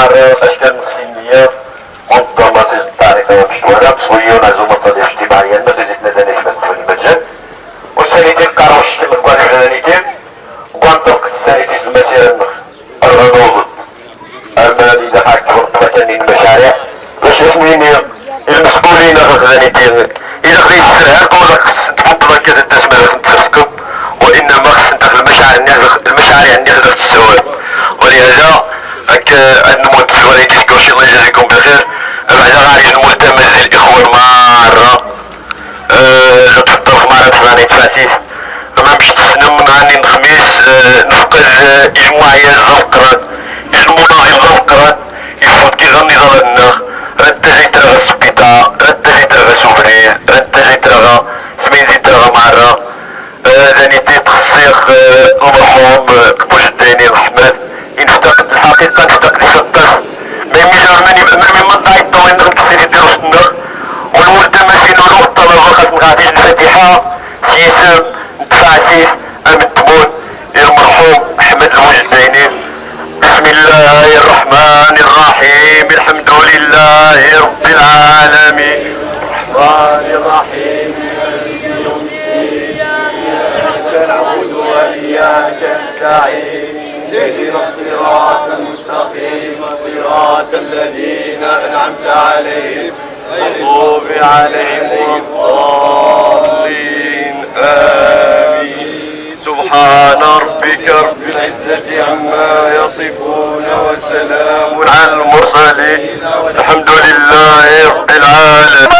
الاشكال السنيه منظمه التعريف والشوارع تصوير عزومه الاجتماعيه المغربيه مدنيه في المجال والسانيتي قراو الشكل الكواليف المدنيتين وانطلق السانيتي المسيره الغنوض الذي دفع كان المشاريع باش اسمين المسؤولين الغنيتين الى خدي السرعه قولك تفضل كذا الدسمه تسكب وانما خص انت في المشاريع اللي خدت السواد ولهذا المهندس وليد كوشي الله يجازيكم بخير بعد غادي الملتمس الاخوه الماره تفضل في معرض فلاني تفاسيف ما مشيت تسنم معني الخميس نفقد اجماعيه الزوقرات المناهي الزوقرات يفوت كي غني ظلنا رد زيت رغا السبيطة رد زيت رغا سوفرير رد زيت رغا سمين زيت رغا معرة ذاني تخصيق المرحوم كبوجداني الرحمن ينفتقد الحقيقة نفتقد يفتح ما يميزر من منطقة الطوين نغمكسين يديرو سنغ والملتمسين ولو الطلبة خاص نغاديش الفاتحة سيسم نتفاسيف أم التبون المرحوم أحمد الوجداني. بسم الله الرحمن الرحيم الحمد لله رب العالمين الرحمن الرحيم مالك يوم الدين إياك نعبد وإياك نستعين اهدنا الصراط المستقيم صراط الذين أنعمت عليهم غير المغضوب عليهم ولا الضالين آمين. سبحان ربك رب العزة عما يصفون وسلام على المرسلين الحمد لله رب العالمين.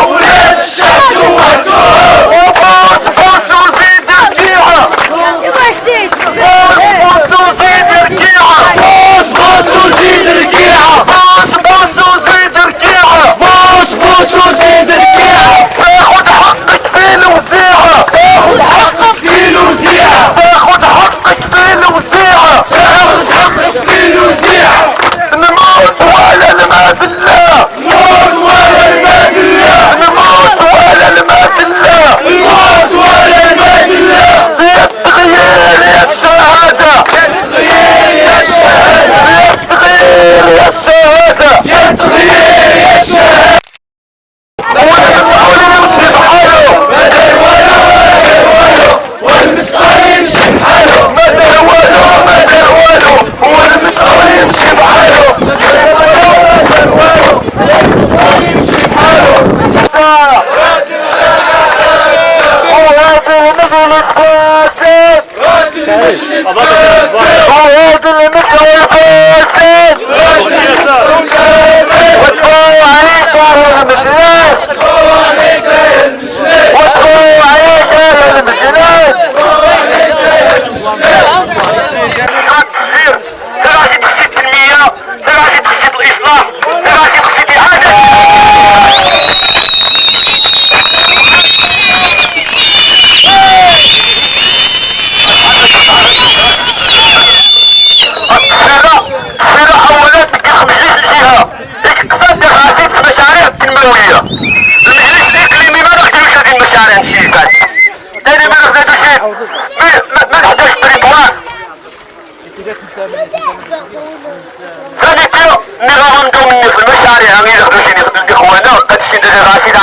ولاد الشمس وانتو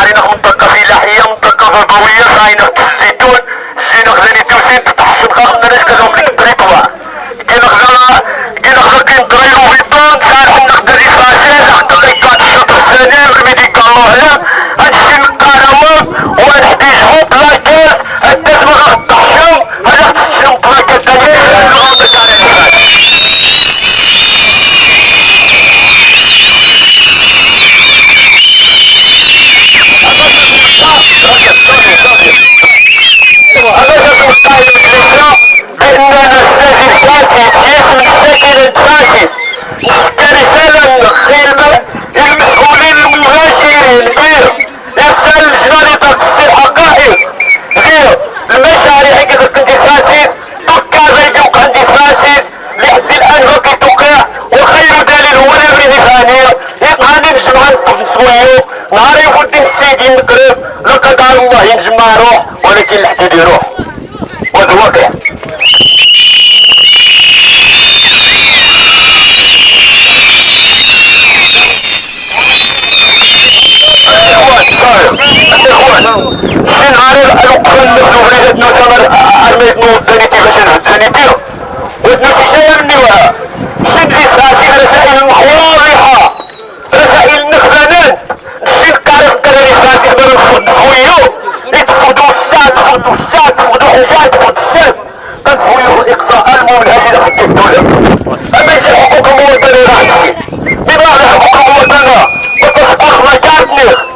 علينا منطقة فلاحية، منطقة غابوية، راينا في الزيتون، جينا خذاني توسين تحت الشنقة، مدناش كنزوم لك التريطوار. جينا خذا كاين طريق وفيطون، تعرف نخدا لي فاسد، حتى كيكات الشطر الثاني، الميديكالون هنا، هادشي نقارنهم، ونحتاجهم بلاكات، هاداز ما غنطحشهم، هادا خصهم بلاكات تانية، لأنه غنطيق على بأننا نستهدف فاسد ياسم الساكنة فاسد. نشكى رسالة خدمة المسؤولين المباشرين غير إرسال لجنة لتقصي الحقائق غير المشاريع كيف كنتي فاسد دوكا غيبقى عندي فاسد لحد الآن ما كيتوقع، وخير دليل هو الأمر ثانية يبقى نجمع نسويو نهار يفوت السيدين نقرب لا قدر الله ينجمع روح ولكن الحديد يروح، وهذا الواقع. الاخوان شي نهار الوقفه ناخذ وليدات نوثمر ارميت نوضني كيفاش نهزني بيهم ودنوسي شي مني وها شي نزيد راسي رسائل واضحه، رسائل نخبانات نشي نقارف كراني راسي قبل نفوت نفويو يتفوتوا الساعه تفوتوا الساعه تفوتوا حاجات تفوت الشاب كنفويو الاقصاء المنهج الى خط الدوله. اما يجي حقوق المواطن راه نسيت بما على حقوق المواطن وتصدق ما كارتني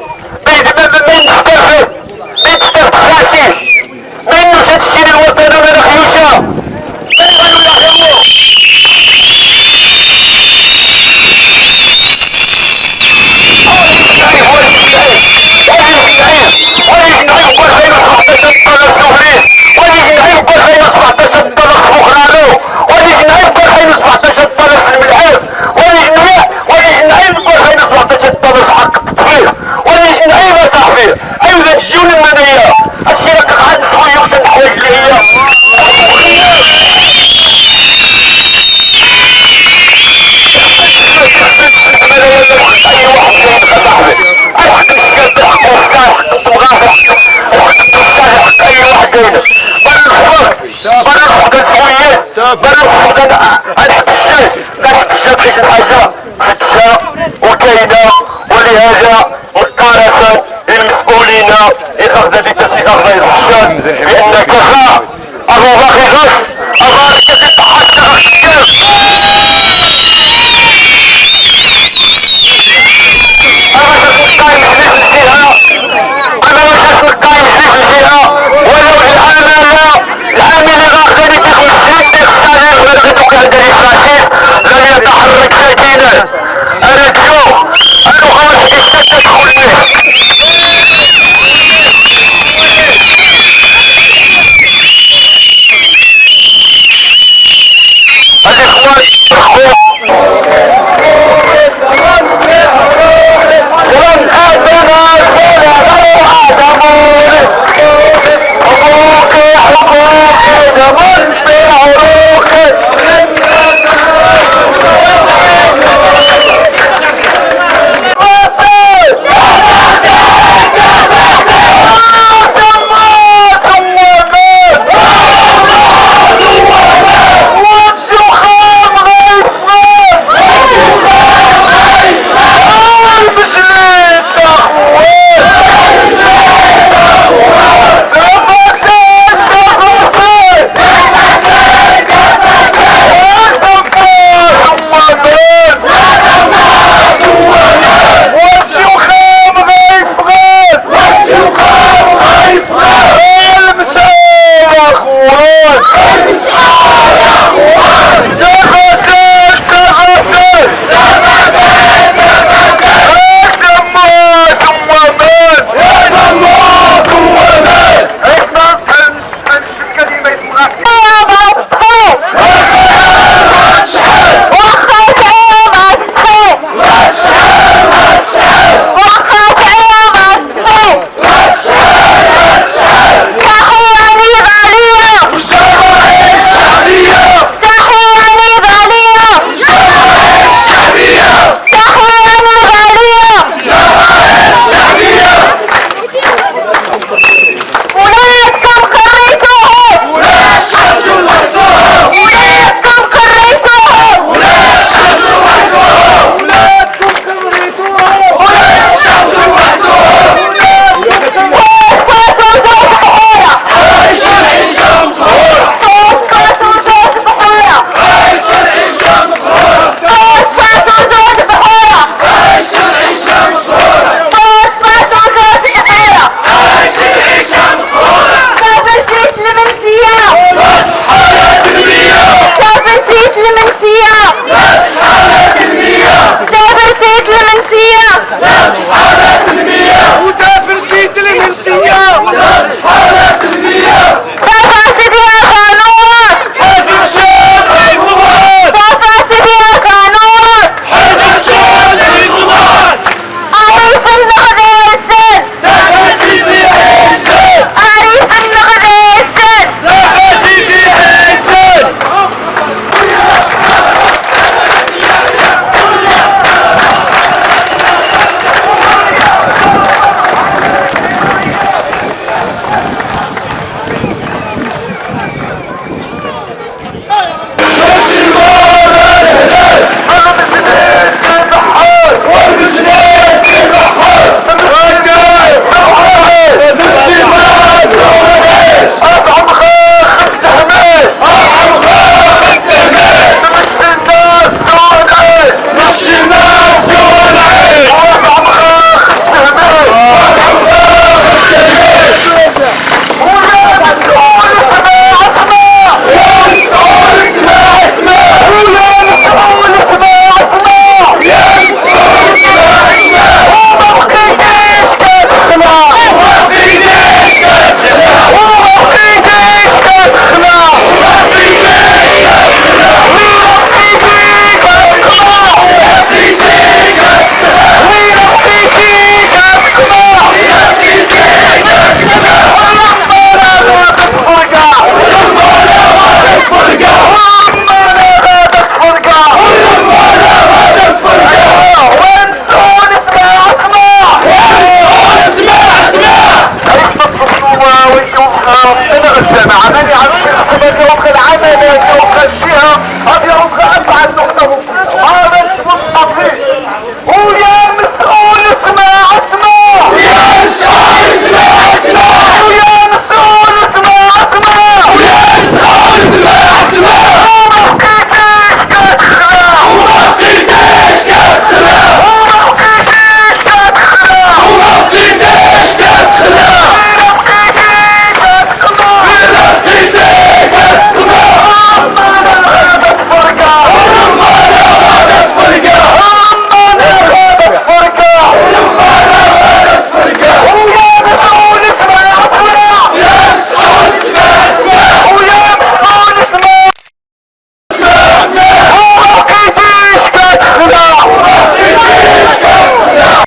تجيوني المنية هادشي راك غادي نسوي وقت الحوايج اللي هي ولهذا مكارثة للمسؤولين لأخذ بتسليح غير الشان بأن كفاء الرغاخ